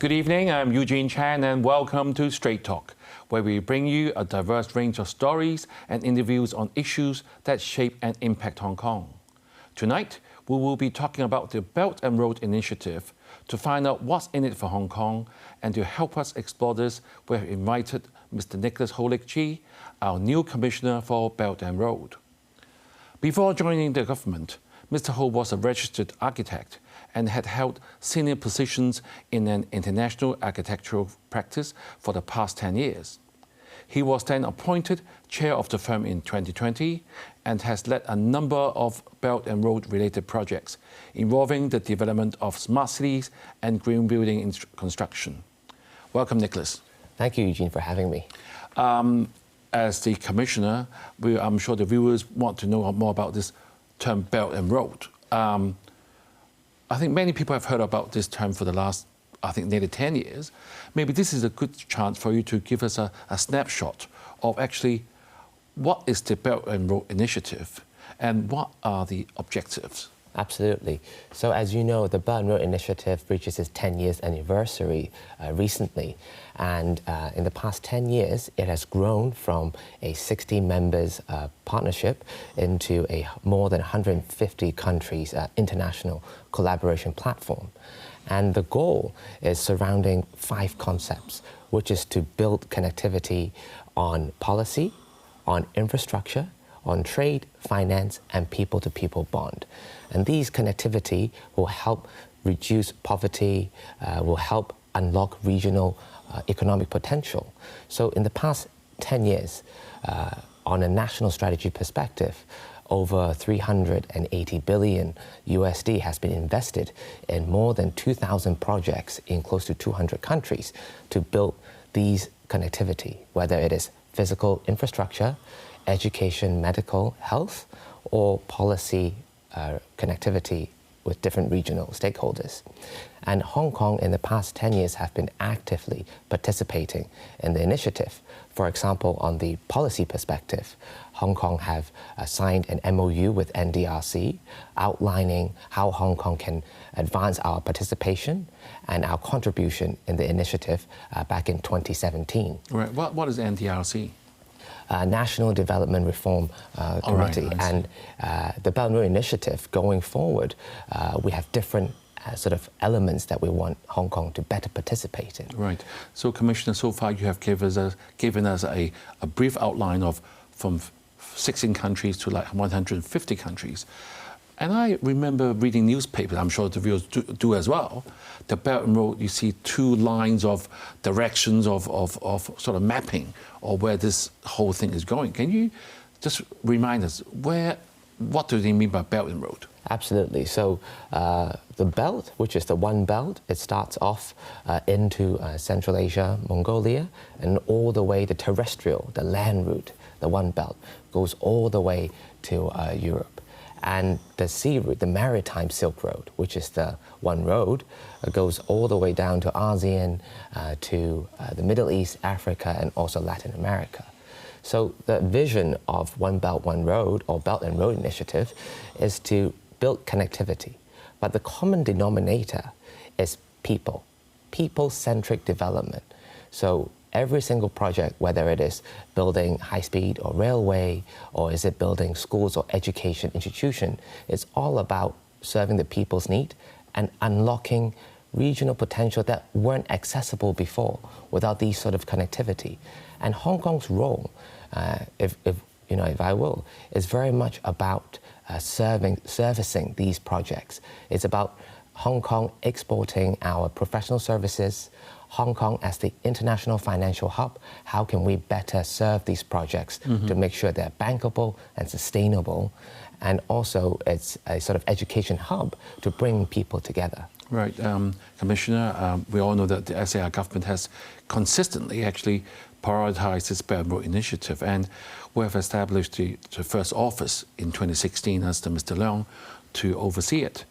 Good evening, I'm Eugene Chan and welcome to Straight Talk, where we bring you a diverse range of stories and interviews on issues that shape and impact Hong Kong. Tonight, we will be talking about the Belt and Road Initiative. To find out what's in it for Hong Kong and to help us explore this, we have invited Mr. Nicholas Ho-Lik-Chi, our new Commissioner for Belt and Road. Before joining the government, Mr. Ho was a registered architect and had held senior positions in an international architectural practice for the past 10 years. He was then appointed chair of the firm in 2020 and has led a number of Belt and Road related projects involving the development of smart cities and green building construction. Welcome, Nicholas. Thank you, Eugene, for having me. As the Commissioner, I'm sure the viewers want to know more about this term Belt and Road. I think many people have heard about this term for the last, nearly 10 years. Maybe this is a good chance for you to give us a snapshot of actually what is the Belt and Road Initiative and what are the objectives? Absolutely. So as you know, the Belt and Road Initiative reaches its 10 years anniversary recently. And in the past 10 years, it has grown from a 60 members partnership into a more than 150 countries international collaboration platform. And the goal is surrounding 5 concepts, which is to build connectivity on policy, on infrastructure, on trade, finance, and people-to-people bond. And these connectivity will help reduce poverty, will help unlock regional economic potential. So in the past 10 years, on a national strategy perspective, over 380 billion USD has been invested in more than 2,000 projects in close to 200 countries to build these connectivity, whether it is physical infrastructure, education, medical, health, or policy connectivity with different regional stakeholders. And Hong Kong in the past 10 years have been actively participating in the initiative. For example, on the policy perspective, Hong Kong have signed an MOU with NDRC outlining how Hong Kong can advance our participation and our contribution in the initiative back in 2017. Right. What is NDRC? National Development Reform Committee. Right, and the Belt and Road Initiative going forward, we have different sort of elements that we want Hong Kong to better participate in. Right. So, Commissioner, so far you have given us a brief outline of from 16 countries to like 150 countries. And I remember reading newspapers, I'm sure the viewers do as well. The Belt and Road, you see 2 lines of directions of sort of mapping of where this whole thing is going. Can you just remind us what do they mean by Belt and Road? Absolutely. So the belt, which is the One Belt, it starts off into Central Asia, Mongolia, and all the way the terrestrial, the land route, the One Belt, goes all the way to Europe. And the sea route, the maritime Silk Road, which is the One Road, goes all the way down to ASEAN, to the Middle East, Africa, and also Latin America. So the vision of One Belt, One Road, or Belt and Road Initiative, is to build connectivity. But the common denominator is people, people-centric development. So every single project, whether it is building high-speed or railway, or is it building schools or education institution, it's all about serving the people's need and unlocking regional potential that weren't accessible before without these sort of connectivity. And Hong Kong's role, if I will, is very much about servicing these projects. It's about Hong Kong exporting our professional services, Hong Kong as the international financial hub. How can we better serve these projects to make sure they're bankable and sustainable? And also it's a sort of education hub to bring people together. Right. Commissioner, we all know that the SAR government has consistently actually prioritized this Belt and Road Initiative, and we have established the first office in 2016 as Mr. Leong to oversee it.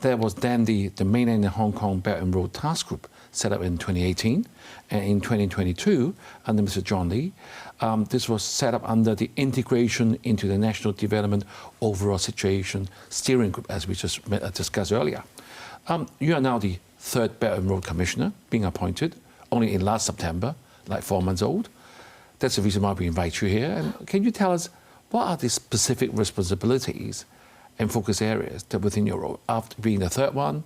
There was then the Mainland and Hong Kong Belt and Road Task Group set up in 2018. And in 2022, under Mr. John Lee, this was set up under the Integration into the National Development Overall Situation Steering Group, as we just discussed earlier. You are now the third Belt and Road Commissioner being appointed, only in last September, like 4 months old. That's the reason why we invite you here. And can you tell us what are the specific responsibilities and focus areas that within your role? After being the third one,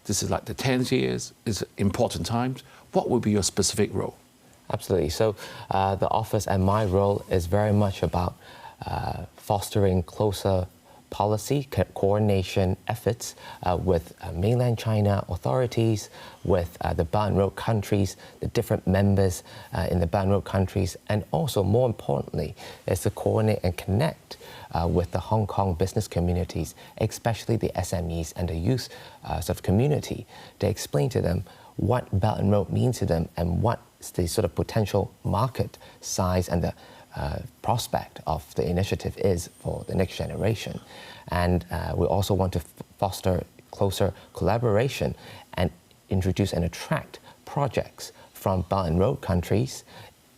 this is like the 10th years, it's important times. What will be your specific role? Absolutely. So the office and my role is very much about fostering closer policy coordination efforts with mainland China authorities, with the Belt and Road countries, the different members in the Belt and Road countries, and also more importantly is to coordinate and connect with the Hong Kong business communities, especially the SMEs and the youth sort of community, to explain to them what Belt and Road means to them and what the sort of potential market size and the prospect of the initiative is for the next generation. And we also want to foster closer collaboration and introduce and attract projects from Belt and Road countries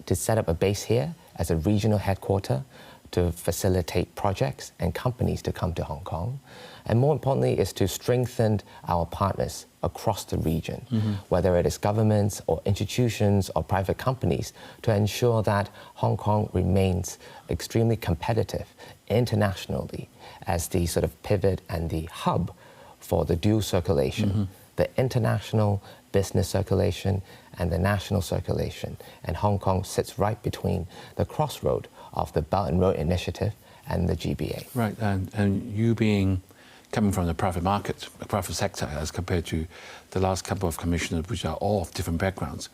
to set up a base here as a regional headquarter to facilitate projects and companies to come to Hong Kong. And more importantly is to strengthen our partners across the region, whether it is governments or institutions or private companies, to ensure that Hong Kong remains extremely competitive internationally as the sort of pivot and the hub for the dual circulation, the international business circulation and the national circulation. And Hong Kong sits right between the crossroad of the Belt and Road Initiative and the GBA. Right, and you being coming from the private market, the private sector, as compared to the last couple of commissioners, which are all of different backgrounds,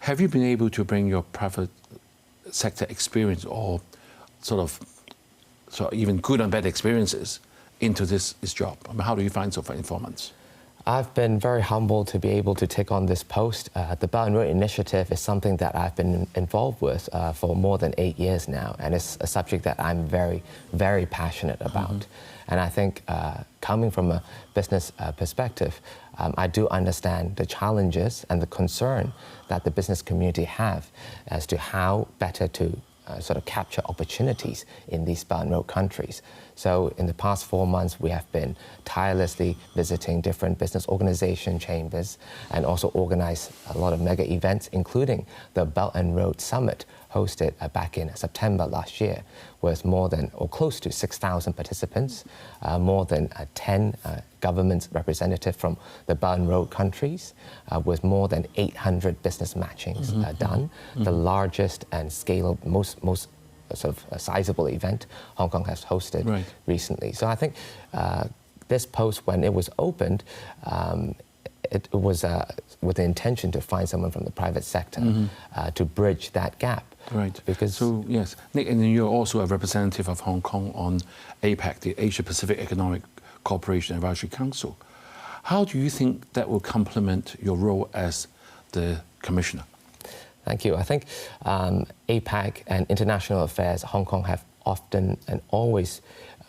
have you been able to bring your private sector experience or sort of even good and bad experiences into this job? I mean, how do you find so far in 4 months? I've been very humbled to be able to take on this post. The Belt and Road Initiative is something that I've been involved with for more than 8 years now, and it's a subject that I'm very, very passionate about. And I think coming from a business perspective, I do understand the challenges and the concern that the business community have as to how better to sort of capture opportunities in these Belt and Road countries. So in the past 4 months, we have been tirelessly visiting different business organization chambers and also organized a lot of mega events, including the Belt and Road Summit hosted back in September last year, with more than or close to 6,000 participants, more than 10 government representatives from the Belt and Road countries, with more than 800 business matchings done, the largest and scale most sort of a sizable event Hong Kong has hosted recently. So I think this post, when it was opened, it was with the intention to find someone from the private sector to bridge that gap. Right. Because so yes, Nick, and you're also a representative of Hong Kong on APEC, the Asia Pacific Economic Cooperation Advisory Council. How do you think that will complement your role as the commissioner? Thank you. I think APEC and international affairs, Hong Kong have often and always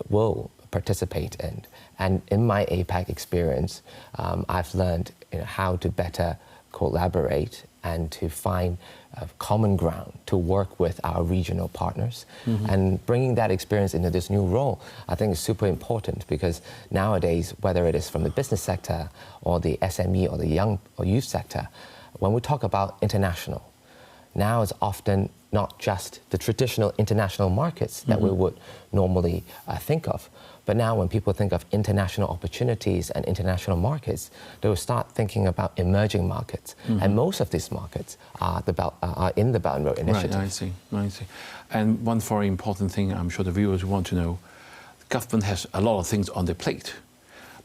will participate in. And in my APEC experience, I've learned how to better collaborate and to find common ground to work with our regional partners. And bringing that experience into this new role, I think is super important, because nowadays, whether it is from the business sector or the SME or the young or youth sector, when we talk about international, now it's often not just the traditional international markets that we would normally think of. But now when people think of international opportunities and international markets, they will start thinking about emerging markets. And most of these markets are in the Belt and Road Initiative. Right, I see. And one very important thing I'm sure the viewers want to know, the government has a lot of things on their plate.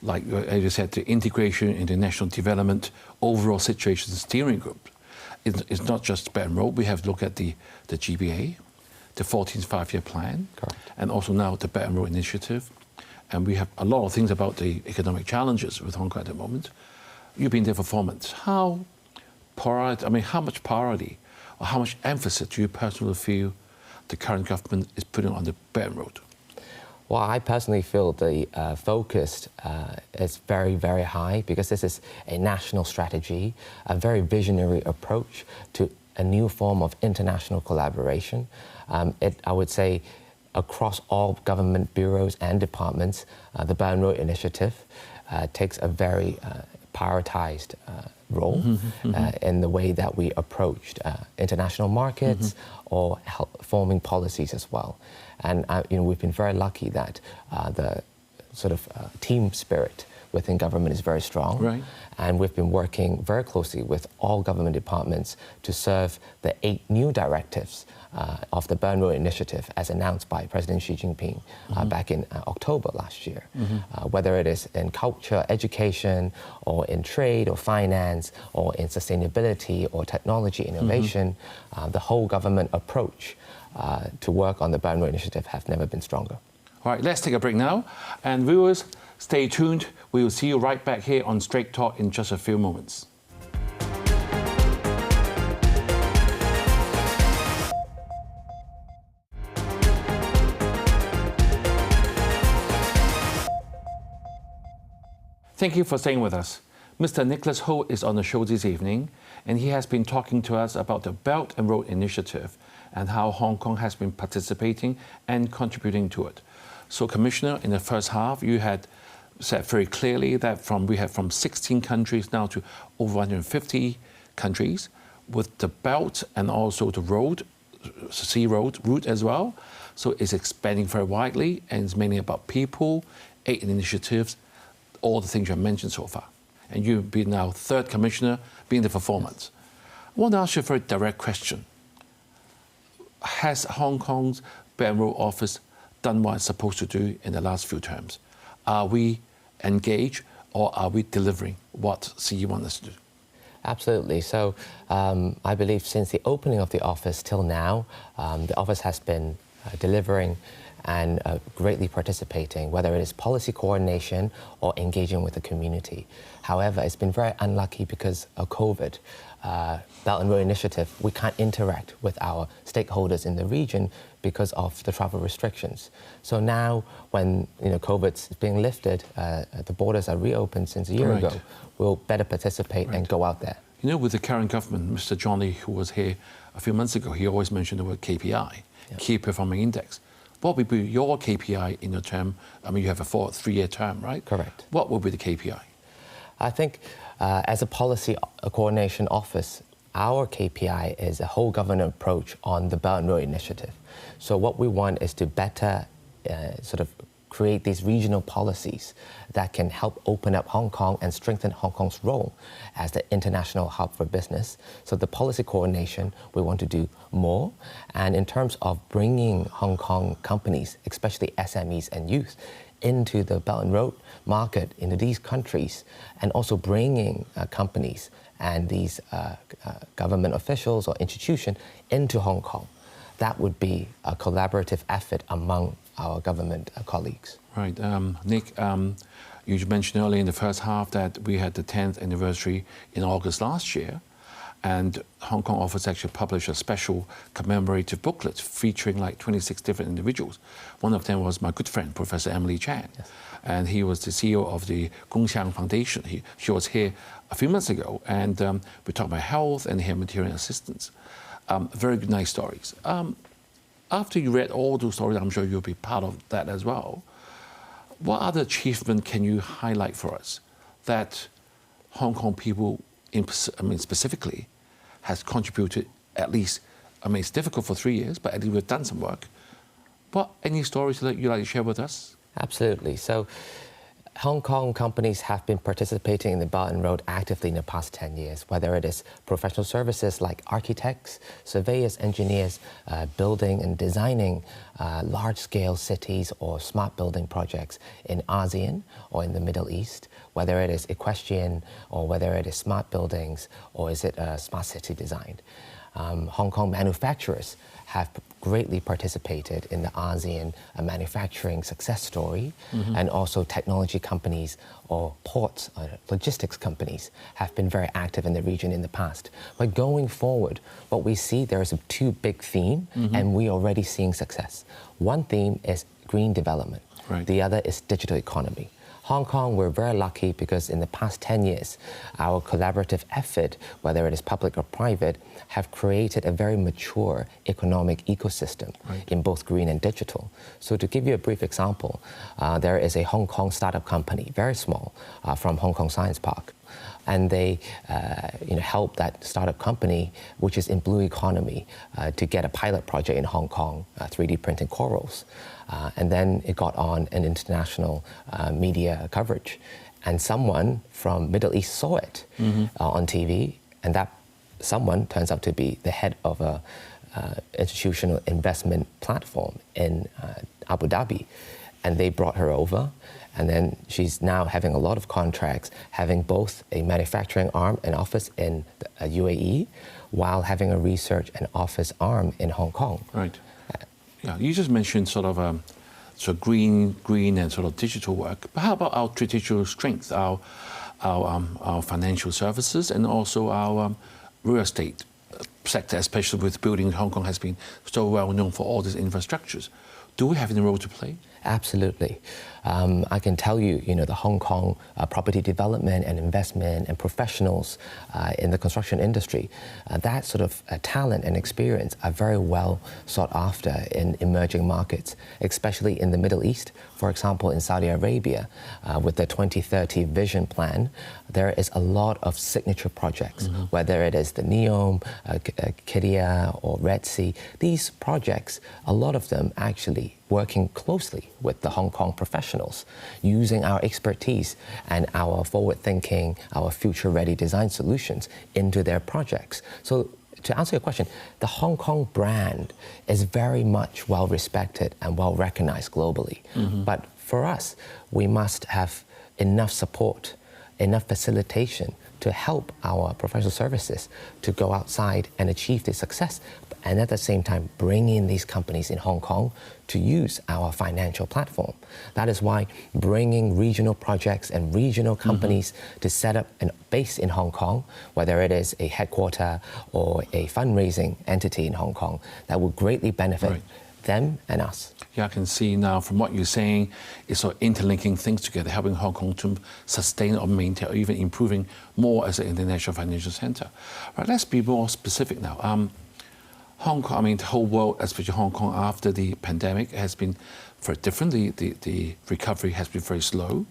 Like, as you said, the Integration into National Development Overall Situation Steering Group. It's not just Belt and Road. We have to look at the GBA, the 14th five-year plan, and also now the Belt and Road Initiative. And we have a lot of things about the economic challenges with Hong Kong at the moment. You've been there for 4 months. How much priority or how much emphasis do you personally feel the current government is putting on the Belt and Road? Well, I personally feel the focus is very, very high because this is a national strategy, a very visionary approach to a new form of international collaboration. I would say across all government bureaus and departments, the Belt and Road Initiative takes a very prioritized role in the way that we approached international markets or forming policies as well. And we've been very lucky that the sort of team spirit within government is very strong. Right. And we've been working very closely with all government departments to serve the 8 new directives of the Belt and Road Initiative as announced by President Xi Jinping back in October last year. Whether it is in culture, education, or in trade or finance, or in sustainability or technology innovation, the whole government approach to work on the Belt and Road Initiative have never been stronger. All right, let's take a break now. And viewers, stay tuned. We will see you right back here on Straight Talk in just a few moments. Thank you for staying with us. Mr. Nicholas Ho is on the show this evening, and he has been talking to us about the Belt and Road Initiative and how Hong Kong has been participating and contributing to it. So, Commissioner, in the first half, you had said very clearly that we have from 16 countries now to over 150 countries, with the belt and also the road, sea route as well. So it's expanding very widely, and it's mainly about people, 8 initiatives, all the things you have mentioned so far. And you've been now 3rd commissioner, being there for 4 months. I want to ask you a very direct question. Has Hong Kong's Belt and Road Office done what it's supposed to do in the last few terms? Are we engaged, or are we delivering what CE wants us to do? Absolutely. So I believe since the opening of the office till now, the office has been delivering and greatly participating, whether it is policy coordination or engaging with the community. However, it's been very unlucky because of COVID. Belt and Road Initiative, we can't interact with our stakeholders in the region because of the travel restrictions. So now when COVID's being lifted, the borders are reopened since a year ago, we'll better participate and go out there. With the current government, Mr. Johnny, who was here a few months ago, he always mentioned the word KPI, Key Performing Index. What would be your KPI in your term? I mean, you have a 3-year term, right? Correct. What would be the KPI? I think as a policy coordination office, our KPI is a whole government approach on the Belt and Road Initiative. So what we want is to better sort of create these regional policies that can help open up Hong Kong and strengthen Hong Kong's role as the international hub for business. So the policy coordination, we want to do more. And in terms of bringing Hong Kong companies, especially SMEs and youth, into the Belt and Road market into these countries, and also bringing companies and these government officials or institutions into Hong Kong. That would be a collaborative effort among our government colleagues. Right. Nick, you mentioned earlier in the first half that we had the 10th anniversary in August last year, and Hong Kong office actually published a special commemorative booklet featuring like 26 different individuals. One of them was my good friend, Professor Emily Chan, and he was the CEO of the Gongxiang Foundation. She was here a few months ago, and we talked about health and humanitarian assistance. Very nice stories. After you read all those stories, I'm sure you'll be part of that as well. What other achievement can you highlight for us that Hong Kong people, specifically, has contributed at least? I mean, it's difficult for 3 years, but at least we've done some work. Any stories that you'd like to share with us? Absolutely. So Hong Kong companies have been participating in the Belt and Road actively in the past 10 years, whether it is professional services like architects, surveyors, engineers, building and designing large-scale cities or smart building projects in ASEAN or in the Middle East, whether it is equestrian or whether it is smart buildings or is it smart city design. Hong Kong manufacturers have greatly participated in the ASEAN manufacturing success story, and also technology companies or ports, logistics companies have been very active in the region in the past. But going forward, what we see, there is 2 big themes, and we're already seeing success. One theme is green development. Right. The other is digital economy. Hong Kong, we're very lucky because in the past 10 years, our collaborative effort, whether it is public or private, have created a very mature economic ecosystem in both green and digital. So to give you a brief example, there is a Hong Kong startup company, very small, from Hong Kong Science Park. And they helped that startup company, which is in blue economy, to get a pilot project in Hong Kong, 3D printing corals. And then it got on an international media coverage. And someone from Middle East saw it on TV, and that someone turns out to be the head of a institutional investment platform in Abu Dhabi. And they brought her over, and then she's now having a lot of contracts, having both a manufacturing arm and office in the UAE, while having a research and office arm in Hong Kong. Right. Yeah, you just mentioned sort of green and sort of digital work. But how about our traditional strength, our financial services, and also our real estate sector, especially with building? Hong Kong has been so well known for all these infrastructures. Do we have any role to play? Absolutely. I can tell you, the Hong Kong property development and investment and professionals in the construction industry, that sort of talent and experience are very well sought after in emerging markets, especially in the Middle East. For example, in Saudi Arabia, with the 2030 vision plan, there is a lot of signature projects, whether it is the NEOM, Qiddiya or Red Sea. These projects, a lot of them actually working closely with the Hong Kong professionals, using our expertise and our forward-thinking, our future-ready design solutions into their projects. So to answer your question, the Hong Kong brand is very much well-respected and well-recognized globally. But for us, we must have enough support, enough facilitation to help our professional services to go outside and achieve this success, and at the same time bring in these companies in Hong Kong to use our financial platform. That is why bringing regional projects and regional companies to set up a base in Hong Kong, whether it is a headquarter or a fundraising entity in Hong Kong, that will greatly benefit them and us. Yeah, I can see now from what you're saying, it's sort of interlinking things together, helping Hong Kong to sustain or maintain or even improving more as an international financial center. Right, let's be more specific now. Hong Kong, I mean, the whole world, especially Hong Kong after the pandemic, has been very different. The recovery has been very slow.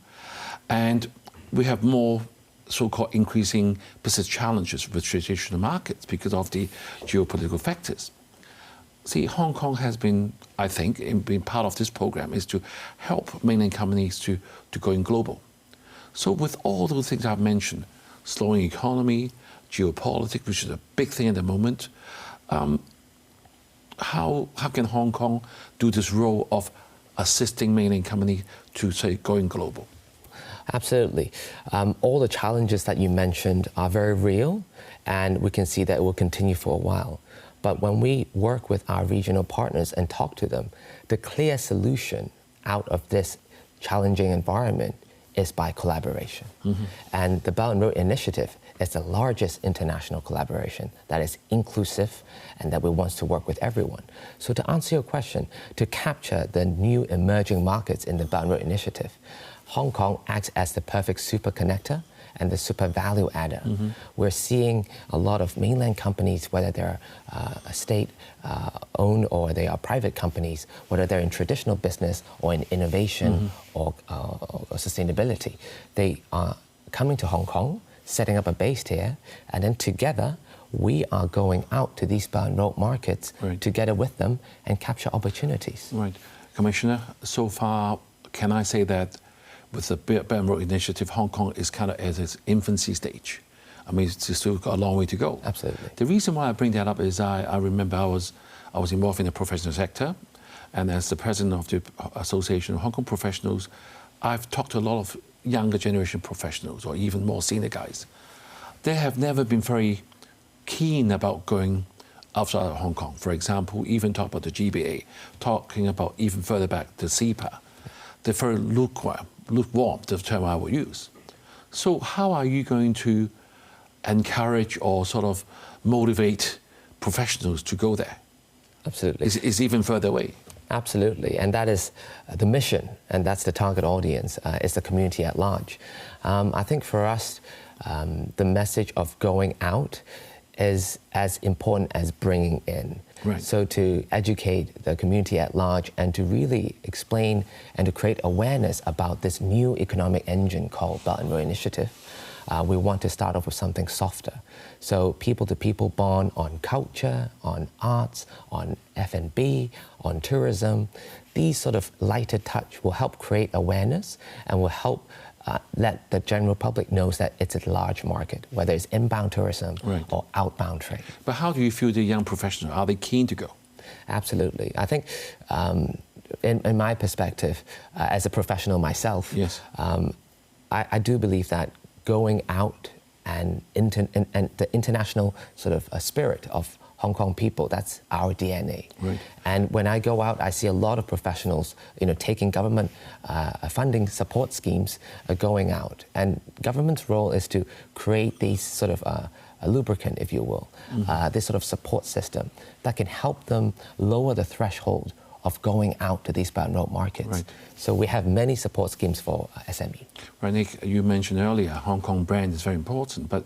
And we have more so-called increasing business challenges with traditional markets because of the geopolitical factors. See, Hong Kong has been, I think, in being part of this program is to help mainland companies to going global. So with all those things I've mentioned, slowing economy, geopolitics, which is a big thing at the moment, how can Hong Kong do this role of assisting mainland companies to, say, going global? Absolutely. All the challenges that you mentioned are very real, and we can see that it will continue for a while. But when we work with our regional partners and talk to them, the clear solution out of this challenging environment is by collaboration. And the Belt and Road Initiative is the largest international collaboration that is inclusive and that we want to work with everyone. So to answer your question, to capture the new emerging markets in the Belt and Road Initiative, Hong Kong acts as the perfect super connector and the super value adder. We're seeing a lot of mainland companies, whether they're state-owned or they are private companies, whether they're in traditional business or in innovation or sustainability, they are coming to Hong Kong, setting up a base here, and then together we are going out to these Belt and Road markets together with them and capture opportunities. Right. Commissioner, so far, can I say that with the Belt and Road Initiative, Hong Kong is kind of at its infancy stage? I mean, it's still got a long way to go. Absolutely. The reason why I bring that up is I remember I was involved in the professional sector, and as the president of the Association of Hong Kong Professionals, I've talked to a lot of younger generation professionals or even more senior guys. They have never been very keen about going outside of Hong Kong. For example, even talk about the GBA, talking about even further back, the CEPA. They're very lukewarm, the term I would use. So how are you going to encourage or sort of motivate professionals to go there? Absolutely. It's even further away. Absolutely, and that is the mission, and that's the target audience, is the community at large. I think for us, the message of going out is as important as bringing in. Right. So to educate the community at large and to really explain and to create awareness about this new economic engine called Belt and Road Initiative, we want to start off with something softer. So people-to-people bond on culture, on arts, on F&B, on tourism. These sort of lighter touch will help create awareness and will help let the general public knows that it's a large market, whether it's inbound tourism or outbound trade. But how do you feel the young professionals? Are they keen to go? Absolutely. I think in my perspective, as a professional myself, yes. I do believe that going out and the international sort of spirit of Hong Kong people, that's our DNA. Right. And when I go out, I see a lot of professionals, taking government funding support schemes, going out. And government's role is to create these sort of a lubricant, if you will, this sort of support system that can help them lower the threshold of going out to these Belt and Road markets. Right. So we have many support schemes for SME. Right, Nick, you mentioned earlier, Hong Kong brand is very important, but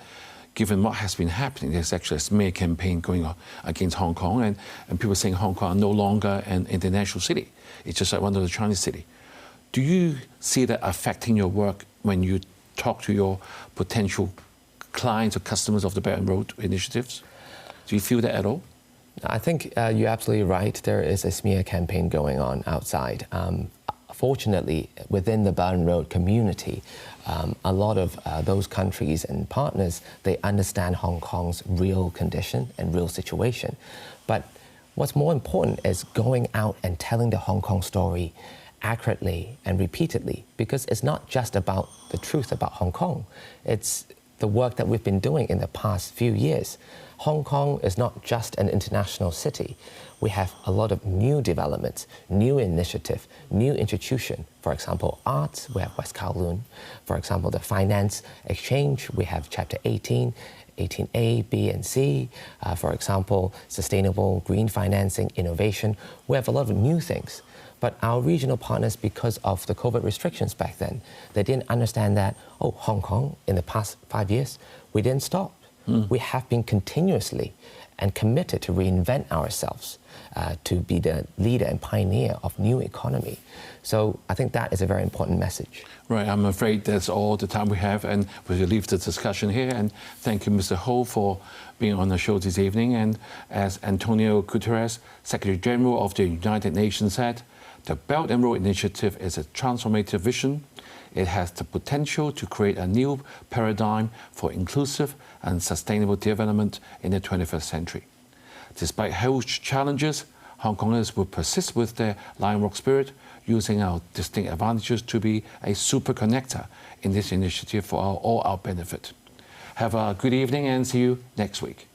given what has been happening, there's actually a smear campaign going on against Hong Kong, and people saying Hong Kong are no longer an international city. It's just like one of the Chinese cities. Do you see that affecting your work when you talk to your potential clients or customers of the Belt and Road initiatives? Do you feel that at all? I think you're absolutely right. There is a smear campaign going on outside. Fortunately, within the Belt and Road community, a lot of those countries and partners, they understand Hong Kong's real condition and real situation. But what's more important is going out and telling the Hong Kong story accurately and repeatedly, because it's not just about the truth about Hong Kong. It's the work that we've been doing in the past few years. Hong Kong is not just an international city. We have a lot of new developments, new initiative, new institution. For example, arts, we have West Kowloon. For example, the finance exchange, we have Chapter 18, 18A, B, and C. For example, sustainable green financing, innovation. We have a lot of new things. But our regional partners, because of the COVID restrictions back then, they didn't understand that, Hong Kong, in the past 5 years, we didn't stop. We have been continuously and committed to reinvent ourselves to be the leader and pioneer of new economy. So I think that is a very important message. Right, I'm afraid that's all the time we have, and we'll leave the discussion here. And thank you, Mr. Ho, for being on the show this evening. And as Antonio Guterres, Secretary General of the United Nations, said, the Belt and Road Initiative is a transformative vision. It has the potential to create a new paradigm for inclusive and sustainable development in the 21st century. Despite huge challenges, Hong Kongers will persist with their Lion Rock spirit, using our distinct advantages to be a super connector in this initiative for all our benefit. Have a good evening and see you next week.